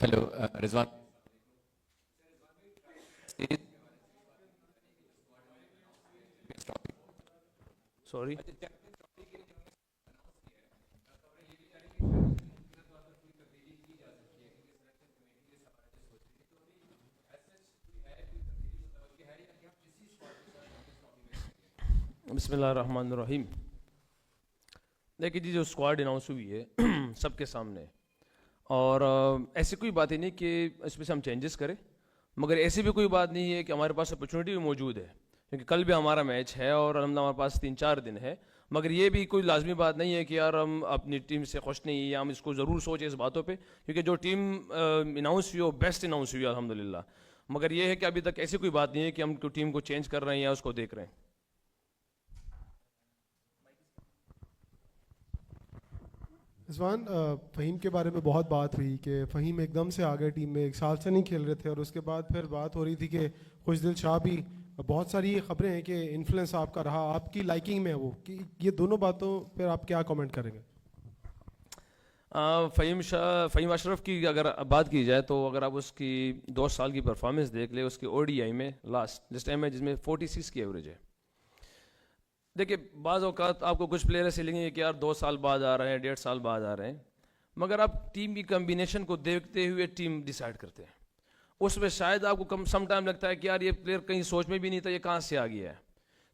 Hello رضوان. Sorry بسم اللہ الرحمن الرحیم. دیکھیے جی جو اسکواڈ اناؤنس ہوئی ہے سب کے سامنے, اور ایسی کوئی بات ہی نہیں کہ اس میں سے ہم چینجز کریں, مگر ایسی بھی کوئی بات نہیں ہے کہ ہمارے پاس اپرچونیٹی بھی موجود ہے, کیونکہ کل بھی ہمارا میچ ہے اور الحمدللہ ہمارے پاس 3-4 دن ہے. مگر یہ بھی کوئی لازمی بات نہیں ہے کہ یار ہم اپنی ٹیم سے خوش نہیں ہیں یا ہم اس کو ضرور سوچیں اس باتوں پہ, کیونکہ جو ٹیم اناؤنس ہوئی وہ بیسٹ اناؤنس ہوئی الحمدللہ. مگر یہ ہے کہ ابھی تک ایسی کوئی بات نہیں ہے کہ ہم ٹیم کو چینج کر رہے ہیں یا اس کو دیکھ رہے ہیں. رضوان, فہیم کے بارے میں بہت بات ہوئی کہ فہیم ایک دم سے آ گئے ٹیم میں, 1 سال سے نہیں کھیل رہے تھے, اور اس کے بعد پھر بات ہو رہی تھی کہ خوشدل شاہ بھی, بہت ساری خبریں ہیں کہ انفلوئنس آپ کا رہا, آپ کی لائکنگ میں وہ, کہ یہ دونوں باتوں پہ آپ کیا کامنٹ کریں گے؟ فہیم اشرف کی اگر بات کی جائے تو اگر آپ اس کی 2 سال کی پرفارمنس دیکھ لیں, اس کی او ڈی آئی میں لاسٹ جس ٹائم ہے جس میں 46 کی ایوریج ہے. دیکھیے بعض اوقات آپ کو کچھ پلیئر ایسے لگیں گے کہ یار 2 سال بعد آ رہے ہیں, 1.5 سال بعد آ رہے ہیں, مگر آپ ٹیم کی کمبینیشن کو دیکھتے ہوئے ٹیم ڈیسائیڈ کرتے ہیں. اس میں شاید آپ کو سم ٹائم لگتا ہے کہ یار یہ پلیئر کہیں سوچ میں بھی نہیں تھا, یہ کہاں سے آ گیا ہے.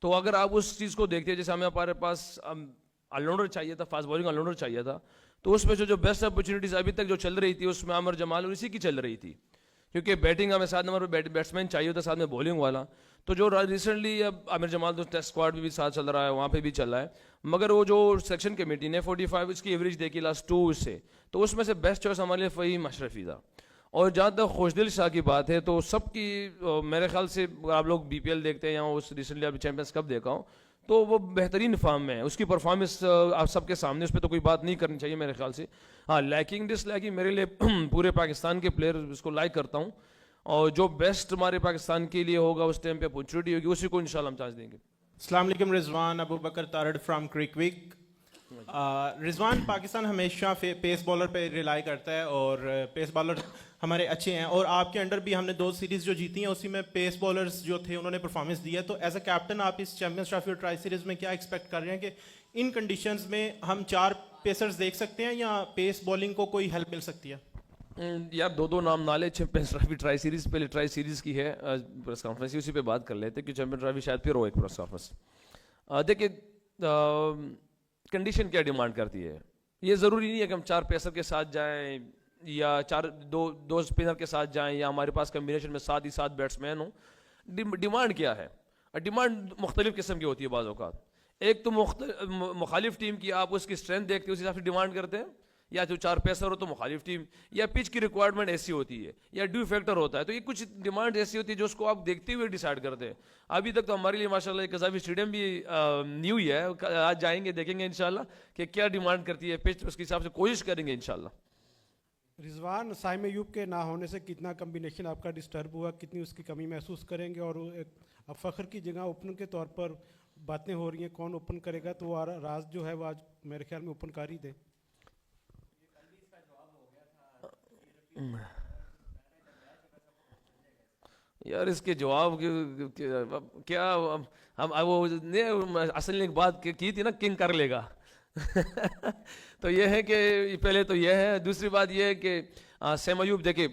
تو اگر آپ اس چیز کو دیکھتے ہیں, جیسے ہمارے پاس آل راؤنڈر چاہیے تھا, فاسٹ بالنگ آل راؤنڈر چاہیے تھا, تو اس میں جو بیسٹ اپرچونیٹیز ابھی تک جو چل رہی تھی اس میں عامر جمال اور اسی کی چل رہی تھی, کیونکہ بیٹنگ ہمیں 7 نمبر پہ بیٹسمین چاہیے ہوتا, ساتھ میں بولنگ والا. تو جو ریسنٹلی اب عامر جمال تو ٹیسٹ اسکواڈ میں بھی ساتھ چل رہا ہے, وہاں پہ بھی چل رہا ہے, مگر وہ جو سلیکشن کمیٹی نے 45 اس کی ایوریج دیکھی لاسٹ 2 سے, تو اس میں سے بیسٹ چوائس ہمارے لیے فہیم اشرفی تھا. اور جہاں تک خوشدل شاہ کی بات ہے تو سب کی میرے خیال سے آپ لوگ بی پی ایل دیکھتے ہیں یا اس ریسنٹلی ابھی چیمپئنس کپ دیکھا ہوں, تو وہ بہترین فارم میں ہے, اس کی پرفارمنس آپ سب کے سامنے, اس پہ تو کوئی بات نہیں کرنی چاہیے میرے خیال سے. ہاں لائکنگ ڈس لائکنگ میرے لیے پورے پاکستان کے پلیئر اس کو لائک کرتا ہوں, اور جو بیسٹ ہمارے پاکستان کے لیے ہوگا اس ٹائم پہ اپرچونیٹی ہوگی اسی کو انشاءاللہ ہم چانس دیں گے. السلام علیکم رضوان, ابو بکر تارڑ فرام کرک ویک. رضوان, پاکستان ہمیشہ پیس بالر پہ ریلائی کرتا ہے اور پیس بالر ہمارے اچھے ہیں, اور آپ کے انڈر بھی ہم نے 2 سیریز جو جیتی ہیں اسی میں پیس بالرز جو تھے انہوں نے پرفارمنس دی ہے. تو ایز اے کیپٹن آپ اس چیمپئنس ٹرافی اور ٹرائی سیریز میں کیا ایکسپیکٹ کر رہے ہیں کہ ان کنڈیشنز میں ہم 4 پیسرز دیکھ سکتے ہیں یا پیس بالنگ کو کوئی ہیلپ مل سکتی ہے؟ یار 2 نام نالے چیمپئنس ٹرافی ٹرائی سیریز, پہلے ٹرائی سیریز کی ہے پریس کانفرنس, اسی پہ بات کر لیتے کہ چیمپئن ٹرافی شاید پھر ہو ایک پریس کانفرنس. دیکھیے کنڈیشن کیا ڈیمانڈ کرتی ہے, یہ ضروری نہیں ہے کہ ہم 4 پیسر کے ساتھ جائیں یا 2 اسپنر کے ساتھ جائیں یا ہمارے پاس کمبینیشن میں 7 ہی 7 بیٹسمین ہوں. ڈیمانڈ کیا ہے؟ ڈیمانڈ مختلف قسم کی ہوتی ہے بعض اوقات. ایک تو مخالف ٹیم کی آپ اس کی اسٹرینتھ دیکھتے اس حساب سے ڈیمانڈ کرتے ہیں, یا جو 4 پیسر ہو تو مخالف ٹیم, یا پچ کی ریکوائرمنٹ ایسی ہوتی ہے, یا ڈیو فیکٹر ہوتا ہے. تو یہ کچھ ڈیمانڈ ایسی ہوتی ہے جو اس کو آپ دیکھتے ہوئے ڈیسائیڈ کرتے ہیں. ابھی تک تو ہمارے لیے ماشاءاللہ ایک قذافی اسٹیڈیم بھی نیو ہی ہے, آج جائیں گے دیکھیں گے انشاءاللہ کہ کیا ڈیمانڈ کرتی ہے پچ, اس کے حساب سے کوشش کریں گے انشاءاللہ. رضوان, سائم ایوب کے نہ ہونے سے کتنا کمبینیشن آپ کا ڈسٹرب ہوا, کتنی اس کی کمی محسوس کریں گے, اور اب فخر کی جگہ اوپنر کے طور پر باتیں ہو رہی ہیں کون اوپن کرے گا, تو راز جو ہے وہ آج میرے خیال میں اوپن کر ہی دے. یار اس کے جواب کیا, ہم وہ اصل ایک بات کی تھی نا, کنگ کر لے گا. تو یہ ہے کہ پہلے تو یہ ہے, دوسری بات یہ ہے کہ سیم ایوب دیکھیں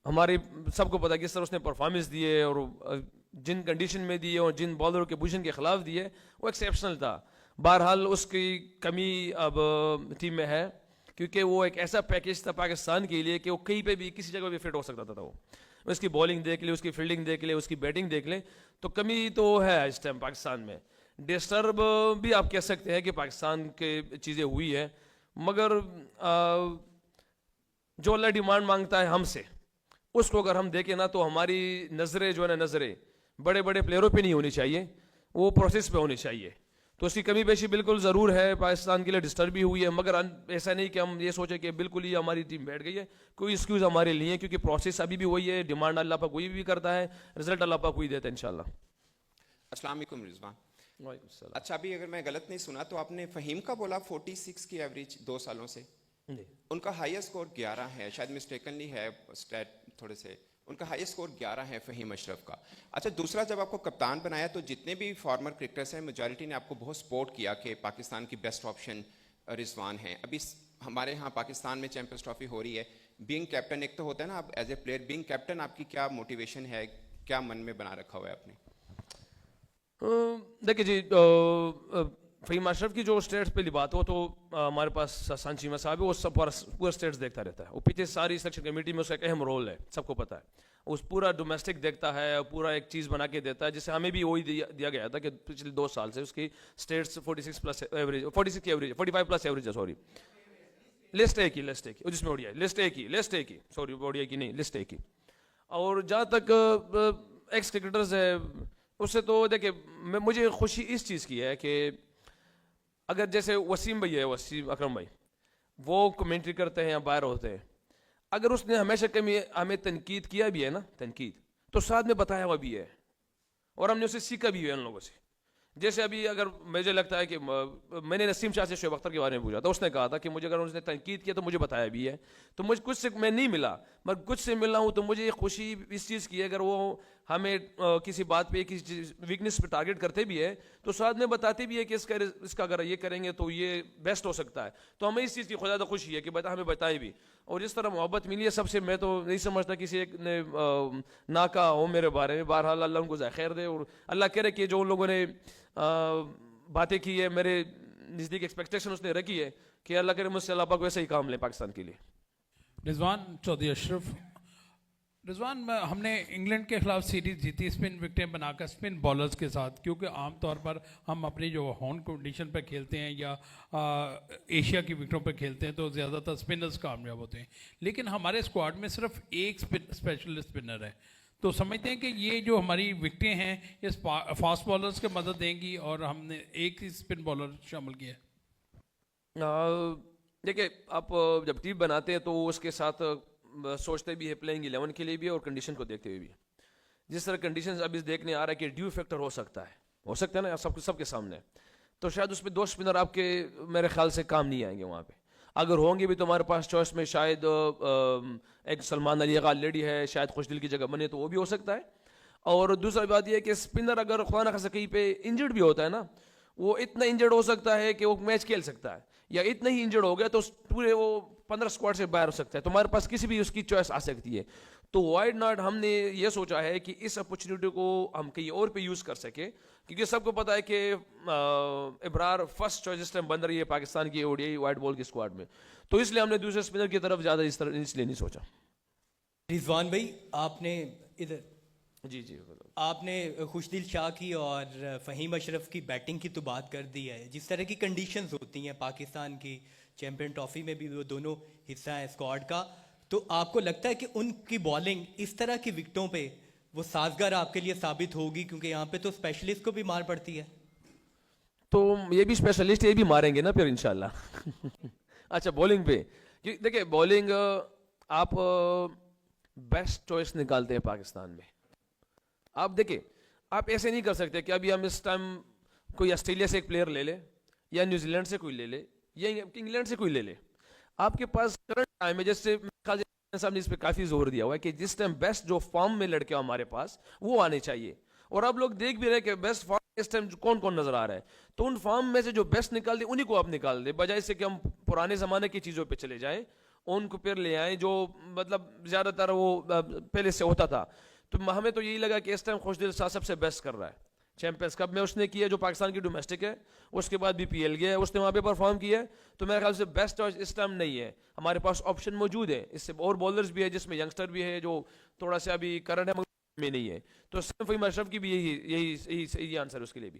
ہماری سب کو پتا کس طرح اس نے پرفارمنس دی ہے, اور جن کنڈیشن میں دی ہے اور جن بالر کے پوزیشن کے خلاف دی ہے وہ ایکسیپشنل تھا. بہرحال اس کی کمی اب ٹیم میں ہے, کیونکہ وہ ایک ایسا پیکیج تھا پاکستان کے لیے کہ وہ کہیں پہ بھی کسی جگہ پہ فٹ ہو سکتا تھا. وہ اس کی بالنگ دیکھ لے, اس کی فیلڈنگ دیکھ لے, اس کی بیٹنگ دیکھ لیں, تو کمی تو ہے اس ٹائم پاکستان میں. ڈسٹرب بھی آپ کہہ سکتے ہیں کہ پاکستان کے چیزیں ہوئی ہے, مگر جو اللہ ڈیمانڈ مانگتا ہے ہم سے اس کو اگر ہم دیکھیں نا تو ہماری نظریں جو ہے نا, نظریں بڑے بڑے پلیئروں پہ نہیں ہونی چاہیے, وہ پروسیس پہ ہونی چاہیے. تو اس کی کمی بیشی بالکل ضرور ہے, پاکستان کے لیے ڈسٹرب بھی ہوئی ہے, مگر ایسا نہیں کہ ہم یہ سوچیں کہ بالکل ہی ہماری ٹیم بیٹھ گئی ہے. کوئی ایکسکیوز ہمارے لیے ہے, کیونکہ پروسیس ابھی بھی وہی ہے, ڈیمانڈ اللہ پاک کوئی بھی کرتا ہے, رزلٹ اللہ پاک کوئی دیتا ہے انشاءاللہ. السلام علیکم رضوان. وعلیکم السلام. اچھا ابھی اگر میں غلط نہیں سنا تو آپ نے فہیم کا بولا 46 کی ایوریج 2 سالوں سے, جی ان کا ہائیسٹ اسکور 11 ہے, شاید مسٹیکنلی ہے اسٹیٹ تھوڑے سے, ان کا ہائیسٹ اسکور 11 ہے فہیم اشرف کا. اچھا دوسرا, جب آپ کو کپتان بنایا تو جتنے بھی فارمر کرکٹرس ہیں میجورٹی نے آپ کو بہت سپورٹ کیا کہ پاکستان کی بیسٹ آپشن رضوان ہیں. ابھی ہمارے ہاں پاکستان میں چیمپئنز ٹرافی ہو رہی ہے, بینگ کیپٹن ایک تو ہوتا ہے نا, آپ as a player being captain آپ کی کیا موٹیویشن ہے, کیا من میں بنا رکھا ہوا ہے آپ نے؟ دیکھیے جی, فہیم اشرف کی جو اسٹیٹس پہلی بات ہو تو ہمارے پاس سان چیمہ صاحب ہے, وہ سب پورا اسٹیٹس دیکھتا رہتا ہے. وہ پیچھے ساری سلیکشن کمیٹی میں اس کا ایک اہم رول ہے, سب کو پتہ ہے. اس پورا ڈومیسٹک دیکھتا ہے, پورا ایک چیز بنا کے دیتا ہے, جسے ہمیں بھی وہی دیا گیا تھا کہ پچھلے 2 سال سے اس کی اسٹیٹس 46 پلس ایوریج, 46 کی ایوریج, 45 پلس ایوریج ہے, سوری لسٹ اے کی جس میں اوڈیا لسٹ اے کی سوری اوڈیا کی نہیں, لسٹ اے کی. اور جہاں تک ایکس کرکٹرز ہے اس سے تو دیکھیں مجھے خوشی اس چیز کی ہے کہ اگر جیسے وسیم بھائی ہے, وسیم اکرم بھائی, وہ کمنٹری کرتے ہیں یا باہر ہوتے ہیں, اگر اس نے ہمیشہ کمی ہمیں تنقید کیا بھی ہے نا, تنقید تو ساتھ میں بتایا ہوا بھی ہے, اور ہم نے اسے سیکھا بھی ہے ان لوگوں سے. جیسے ابھی اگر مجھے لگتا ہے کہ میں نے نسیم شاہ سے شعیب اختر کے بارے میں پوچھا تھا, اس نے کہا تھا کہ مجھے اگر اس نے تنقید کیا تو مجھے بتایا بھی ہے. تو مجھے کچھ سے میں نہیں ملا, مگر کچھ سے ملا ہوں, تو مجھے خوشی اس چیز کی ہے اگر وہ ہمیں کسی بات پہ کسی ویکنس پہ ٹارگیٹ کرتے بھی ہے تو ساتھ میں بتاتے بھی ہے کہ اس کا اگر یہ کریں گے تو یہ بیسٹ ہو سکتا ہے. تو ہمیں اس چیز کی خدا زیادہ خوشی ہے کہ ہمیں بتائے بھی, اور جس طرح محبت ملی ہے سب سے, میں تو نہیں سمجھتا کسی ایک نے نہ کہا ہو میرے بارے میں. بہرحال اللہ ان کو ذائقہ خیر دے, اور اللہ کرے کہ جو ان لوگوں نے باتیں کی ہے میرے نزدیک ایکسپیکٹیشن اس نے رکھی ہے کہ اللہ کرے مجھ سے اللہ پاک ویسے ہی کام لے پاکستان کے لیے. رضوان چودھری اشرف, رضوان ہم نے انگلینڈ کے خلاف سیریز جیتی اسپن وکٹیں بنا کر اسپن بالرز کے ساتھ, کیونکہ عام طور پر ہم اپنی جو ہوم کنڈیشن پہ کھیلتے ہیں یا ایشیا کی وکٹوں پہ کھیلتے ہیں تو زیادہ تر اسپنرز کامیاب ہوتے ہیں, لیکن ہمارے اسکواڈ میں صرف ایک اسپیشلسٹ اسپنر ہے. تو سمجھتے ہیں کہ یہ جو ہماری وکٹیں ہیں یہ فاسٹ بالرز کے مدد دیں گی, اور ہم نے ایک ہی اسپن بالر شامل کیا ہے. دیکھیں آپ جب ٹیم بناتے ہیں تو اس کے ساتھ سوچتے بھی ہے پلینگ 11 کے لیے بھی اور کنڈیشن کو دیکھتے ہوئے بھی. جس طرح کنڈیشنز ابھی دیکھنے آ رہا ہے کہ ڈیو فیکٹر ہو سکتا ہے نا سب کے سامنے, تو شاید اس پہ 2 اسپنر آپ کے میرے خیال سے کام نہیں آئیں گے وہاں پہ. اگر ہوں گے بھی تو ہمارے پاس چوائس میں شاید ایک سلمان علی غال لیڈی ہے, شاید خوش دل کی جگہ بنے تو وہ بھی ہو سکتا ہے. اور دوسرا بات یہ ہے کہ اسپنر اگر خدا نخواستہ کہیں پہ انجرڈ بھی ہوتا ہے نا, وہ اتنا انجرڈ ہو سکتا ہے کہ وہ میچ کھیل سکتا ہے, یا اتنا ہی انجرڈ ہو گیا تو پورے وہ 15 اسکواڈ سے باہر ہو سکتا ہے. تو ہمارے پاس کسی بھی اس کی چوائس آ سکتی ہے. تو وائڈ ناٹ ہم نے یہ سوچا ہے کہ اس اپرچونیٹی کو ہم کہیں اور پہ یوز کر سکیں, کیونکہ سب کو پتا ہے کہ ابرار فرسٹ چوائس اس ٹائم بن رہی ہے پاکستان کی اوڈی وائٹ بال کی اسکواڈ میں. تو اس لیے ہم نے دوسرے اسپنر کی طرف زیادہ اس لیے نہیں سوچا. رضوان بھائی آپ نے ادھر جی آپ نے خوش دل شاہ کی اور فہیم اشرف کی بیٹنگ کی تو بات کر دی ہے. جس طرح کی کنڈیشنز ہوتی ہیں پاکستان کی چیمپئن ٹرافی میں بھی وہ دونوں حصہ ہیں اسکواڈ کا, تو آپ کو لگتا ہے کہ ان کی بالنگ اس طرح کی وکٹوں پہ وہ سازگار آپ کے لیے ثابت ہوگی, کیونکہ یہاں پہ تو اسپیشلسٹ کو بھی مار پڑتی ہے. تو یہ بھی اسپیشلسٹ یہ بھی ماریں گے نا پھر انشاءاللہ. اچھا بولنگ پہ دیکھیں, بولنگ آپ بیسٹ چوائس نکالتے ہیں پاکستان میں. آپ دیکھیں آپ ایسے نہیں کر سکتے کہ ابھی ہم اس ٹائم کوئی آسٹریلیا سے ایک پلیئر لے لے, یا نیوزی لینڈ سے کوئی لے لے, یا انگلینڈ سے کوئی لے لے. آپ کے پاس کرنٹ ٹائم ہے, جیسے صاحب نے اس پہ کافی زور دیا ہوا ہے کہ جس ٹائم بیسٹ جو فارم میں لڑکے ہمارے پاس وہ آنے چاہیے. اور آپ لوگ دیکھ بھی رہے کہ بیسٹ فارم اس ٹائم کون کون نظر آ رہا ہے. تو ان فارم میں سے جو بیسٹ نکال دے انہیں کو آپ نکال دیں, بجائے سے کہ ہم پرانے زمانے کی چیزوں پہ چلے جائیں, ان کو پھر لے آئیں جو مطلب زیادہ تر وہ پہلے سے ہوتا تھا. تو ہمیں تو یہی لگا کہ اس ٹائم خوش دل شاہ سب سے بیسٹ کر رہا ہے. چیمپئنز کپ میں اس نے کیا جو پاکستان کی ڈومیسٹک ہے, اس کے بعد بھی پی ایل گیا ہے, اس نے وہاں پہ پرفارم کیا ہے. تو میرے خیال سے بیسٹ چوائس اس ٹائم نہیں ہے. ہمارے پاس آپشن موجود ہے, اس سے اور بولرز بھی ہے جس میں ینگسٹر بھی ہے جو تھوڑا سا ابھی کرنٹ ہے میں نہیں ہے. تو فہیم اشرف کی بھی یہی آنسر اس کے لیے بھی.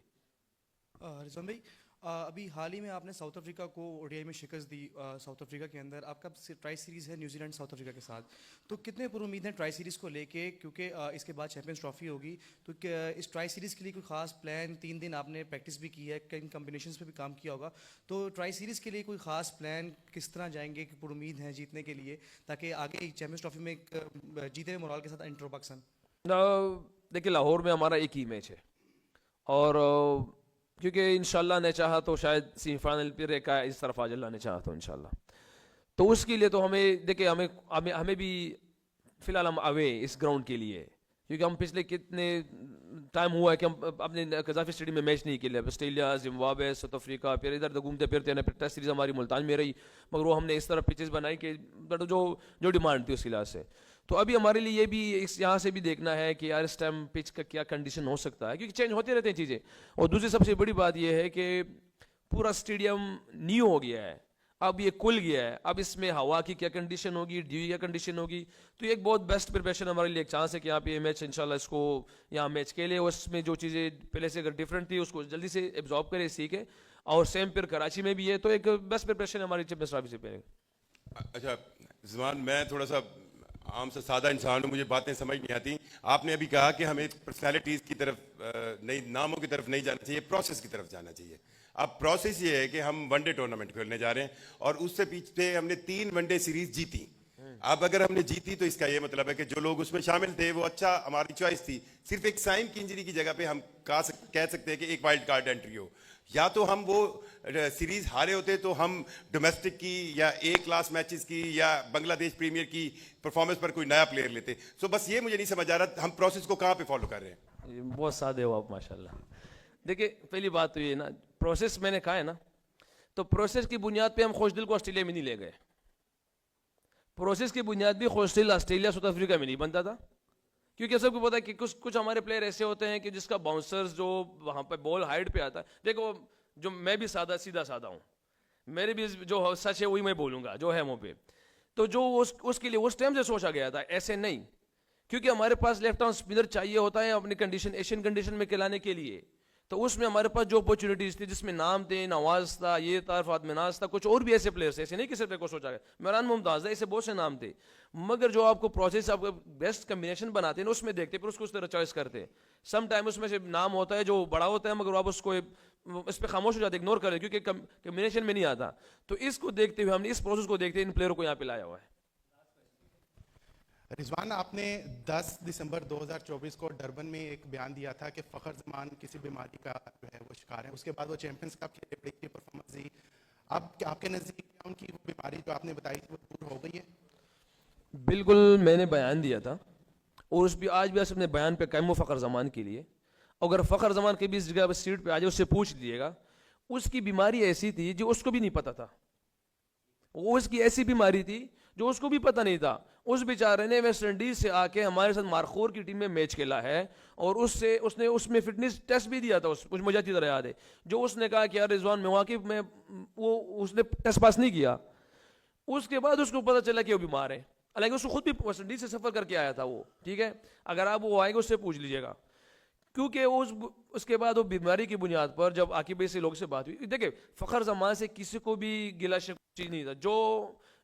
رضوان بھائی ابھی حال ہی میں آپ نے ساؤتھ افریقہ کو او ڈی آئی میں شکست دی. ساؤتھ افریقہ کے اندر آپ کا ٹرائی سیریز ہے نیوزی لینڈ ساؤتھ افریقہ کے ساتھ, تو کتنے پر امید ہیں ٹرائی سیریز کو لے کے, کیونکہ اس کے بعد چیمپئنز ٹرافی ہوگی. تو اس ٹرائی سیریز کے لیے کوئی خاص پلان, 3 دن آپ نے پریکٹس بھی کی ہے, کئی کمبینیشنز پہ بھی کام کیا ہوگا, تو ٹرائی سیریز کے لیے کوئی خاص پلان کس طرح جائیں گے کہ پر امید ہیں جیتنے کے لیے, تاکہ آگے چیمپئنز ٹرافی میں جیتے ہوئے مورال کے ساتھ انٹر پاکستان. دیکھیے لاہور میں ہمارا ایک ہی میچ ہے, اور کیونکہ انشاءاللہ نے چاہا تو شاید سیمی فائنل پھر ایک اس طرف آج اللہ نے چاہا تو انشاءاللہ. تو اس کے لیے تو ہمیں دیکھیں ہمیں بھی فی الحال ہم اوے اس گراؤنڈ کے لیے, کیونکہ ہم پچھلے کتنے ٹائم ہوا ہے کہ ہم اپنے قذافی اسٹیڈیم میں میچ نہیں کھیلے. آسٹریلیا, زمبابوے, ساؤتھ افریقہ, پھر ادھر ادھر گھومتے پھرتے ہیں. پھر ٹیسٹ سیریز ہماری ملتان میں رہی, مگر وہ ہم نے اس طرح پچز بنائی کہ جو ڈیمانڈ تھی اس لحاظ سے. تو ابھی ہمارے لیے یہ بھی یہاں سے بھی دیکھنا ہے کہ یار اس ٹائم پچ کا کیا کنڈیشن ہو سکتا ہے, کیونکہ چینج ہوتے رہتے ہیں چیزیں. اور دوسری سب سے بڑی بات یہ ہے کہ پورا اسٹیڈیم نیو ہو گیا ہے, اب یہ کھل گیا ہے. اب اس میں ہوا کی کیا کنڈیشن ہوگی, ڈیو کی کیا کنڈیشن ہوگی, تو یہ ایک بہت بیسٹ پریپریشن ہمارے لیے ایک چانس ہے کہ یہاں پہ یہ میچ انشاءاللہ اس کو یہاں میچ کھیلے. اس میں جو چیزیں پہلے سے اگر ڈفرینٹ تھی اس کو جلدی سے ایبزارب کرے, سیکھے. اور سیم پھر کراچی میں بھی ہے, تو ایک بیسٹ پریپریشن ہماری چیمپئنز ٹرافی سے پہلے. اچھا رضوان, میں تھوڑا سا عام سے سادہ انسان ہوں, مجھے باتیں سمجھ نہیں آتی. آپ نے ابھی کہا کہ ہمیں پرسنالٹیز کی طرف نئی ناموں کی طرف نہیں جانا چاہیے, پروسیس کی طرف جانا چاہیے. اب پروسیس یہ ہے کہ ہم ون ڈے ٹورنامنٹ کھیلنے جا رہے ہیں, اور اس سے پیچھے ہم نے 3 ون ڈے سیریز جیتی. اب اگر ہم نے جیتی تو اس کا یہ مطلب ہے کہ جو لوگ اس میں شامل تھے وہ اچھا ہماری چوائس تھی. صرف ایک سائن کی انجری کی جگہ پہ ہم کہہ سکتے ہیں کہ ایک وائلڈ کارڈ انٹری ہو. یا تو ہم وہ سیریز ہارے ہوتے تو ہم ڈومیسٹک کی یا اے کلاس میچز کی یا بنگلہ دیش پریمیئر کی پرفارمنس پر کوئی نیا پلیئر لیتے. سو بس یہ مجھے نہیں سمجھ آ رہا ہم پروسیس کو کہاں پہ فالو کر رہے ہیں. بہت سادے ہو آپ ماشاء اللہ. دیکھیں پہلی بات تو یہ نا, پروسیس میں نے کہا ہے نا, تو پروسیس کی بنیاد پہ ہم خوش دل کو آسٹریلیا میں نہیں لے گئے. پروسیس کی بنیاد بھی خوش دل آسٹریلیا ساؤتھ افریقہ میں نہیں بنتا تھا, کیونکہ سب کو پتا ہے کہ کچھ ہمارے پلیئر ایسے ہوتے ہیں کہ جس کا باؤنسرز جو وہاں پہ بال ہائٹ پہ آتا ہے. دیکھو جو میں بھی سیدھا سادہ ہوں, میرے بھی جو سچ ہے وہی میں بولوں گا جو ہے منہ پہ. تو جو اس کے لیے اس ٹائم سے سوچا گیا تھا, ایسے نہیں, کیونکہ ہمارے پاس لیفٹ آرم اسپنر چاہیے ہوتا ہے اپنی کنڈیشن ایشین کنڈیشن میں کھلانے کے لیے. تو اس میں ہمارے پاس جو اپرچونیٹیز تھی جس میں نام تھے, نواز تھا, یہ تھا, فہد مناز تھا, کچھ اور بھی ایسے پلیئرس, ایسے نہیں کہ صرف کو سوچا گیا, عمران ممتاز ہے, ایسے بہت سے نام تھے. مگر جو آپ کو پروسیس آپ بیسٹ کمبینیشن بناتے ہیں اس میں دیکھتے پھر اس کو اس طرح چوائس کرتے. سم ٹائم اس میں سے نام ہوتا ہے جو بڑا ہوتا ہے مگر آپ اس کو اس پہ خاموش ہو جاتے, اگنور کریں کیونکہ کمبینیشن میں نہیں آتا. تو اس کو دیکھتے ہوئے ہم نے اس پروسیس کو دیکھتے ان پلیئروں کو یہاں پہ لایا ہوا ہے. رضوان, آپ نے 10 دسمبر 2024 کو ڈربن میں ایک بیان دیا تھا کہ فخر زمان کسی بیماری کا جو ہے وہ شکار ہے. اس کے بعد وہ چیمپئنز کپ کے لیے بڑی اچھی پرفارمنس دی. اب آپ کے نزدیک ان کی وہ بیماری جو آپ نے بتائی تھی وہ دور ہو گئی ہے؟ بالکل میں نے بیان دیا تھا, اور اس بھی آج بھی اپنے بیان پہ قائم ہوں فخر زمان کے لیے. اگر فخر زمان کے بھی اس جگہ پہ سیٹ پہ آ جائے اس سے پوچھ لیجیے گا, اس کی بیماری ایسی تھی جو اس کو بھی نہیں پتا تھا. وہ اس کی ایسی بیماری تھی جو اس کو بھی پتہ نہیں تھا. اس بیچارے نے ویسٹ انڈیز سے آ کے ہمارے ساتھ مارخور کی ٹیم میں میچ کھیلا ہے, اور اس نے اس میں فٹنس ٹیسٹ بھی دیا تھا. مجھے اچھی طرح یاد ہے جو اس نے کہا کہ یار رضوان میں واقعی میں وہ اس نے ٹیسٹ پاس نہیں کیا. اس کے بعد اس کو پتہ چلا کہ وہ بیمار ہے, حالانکہ اس کو خود بھی ویسٹ انڈیز سے سفر کر کے آیا تھا وہ. ٹھیک ہے, اگر آپ وہ آئے گا اس سے پوچھ لیجیے گا, کیونکہ اس کے بعد وہ بیماری کی بنیاد پر جب عاقب بھائی سے لوگ سے بات ہوئی. دیکھیں فخر زمان سے کسی کو بھی گلا شکوہ نہیں تھا.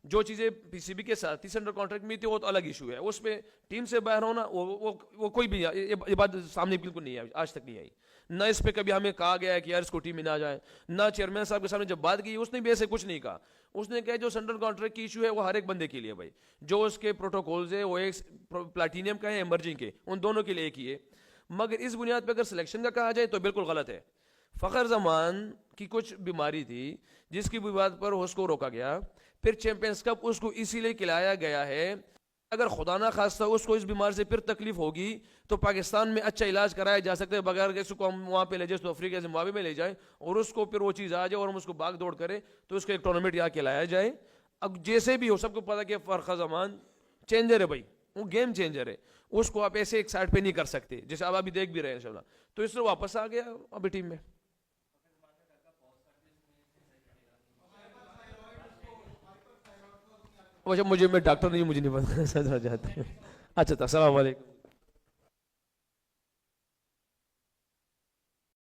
جو چیزیں پی سی بی کے ساتھ 30 انڈر کانٹریکٹ میں تھی وہ تو الگ ایشو ہے. اس میں ٹیم سے باہر ہونا وہ کوئی بھی یہ بات سامنے بالکل نہیں آئی, آج تک نہیں آئی. نہ اس پہ کبھی ہمیں کہا گیا ہے کہ یار اس کو ٹیم میں نہ جائے. نہ چیئرمین صاحب کے سامنے جب بات کی اس نے بھی ایسے کچھ نہیں کہا. اس نے کہا جو سینٹرل کانٹریکٹ کی ایشو ہے وہ ہر ایک بندے کے لیے بھائی, جو اس کے پروٹوکولز ہیں وہ ایک پلاٹینیم کا ہے ایمرجنگ کے, ان دونوں کے لیے ایک ہی ہے. مگر اس بنیاد پہ اگر سلیکشن کا کہا جائے تو بالکل غلط ہے. فخر زمان کی کچھ بیماری تھی جس کی بنیاد پر اس کو روکا گیا. پھر چیمپئنز کپ اس کو اسی لیے کھلایا گیا ہے, اگر خدا نہ خواستہ اس کو اس بیمار سے پھر تکلیف ہوگی تو پاکستان میں اچھا علاج کرایا جا سکتا ہے بغیر کہ اس کو ہم وہاں پہ لے جائیں, تو افریقہ زمبابوے میں لے جائیں اور اس کو پھر وہ چیز آ جائے اور ہم اس کو بھاگ دوڑ کریں تو اس کا ایک ٹورنامنٹ یہاں کھلایا جائے. اب جیسے بھی ہو سب کو پتا کہ فخر زمان چینجر ہے بھائی, وہ گیم چینجر ہے, اس کو آپ ایسے ایک سائڈ پہ نہیں کر سکتے جیسے آپ ابھی دیکھ بھی رہے ہیں انشاءاللہ. تو اس لیے واپس آ گیا ابھی ٹیم میں. مجھے میں ڈاکٹر نہیں, مجھے نہیں پتا. اچھا السلام علیکم.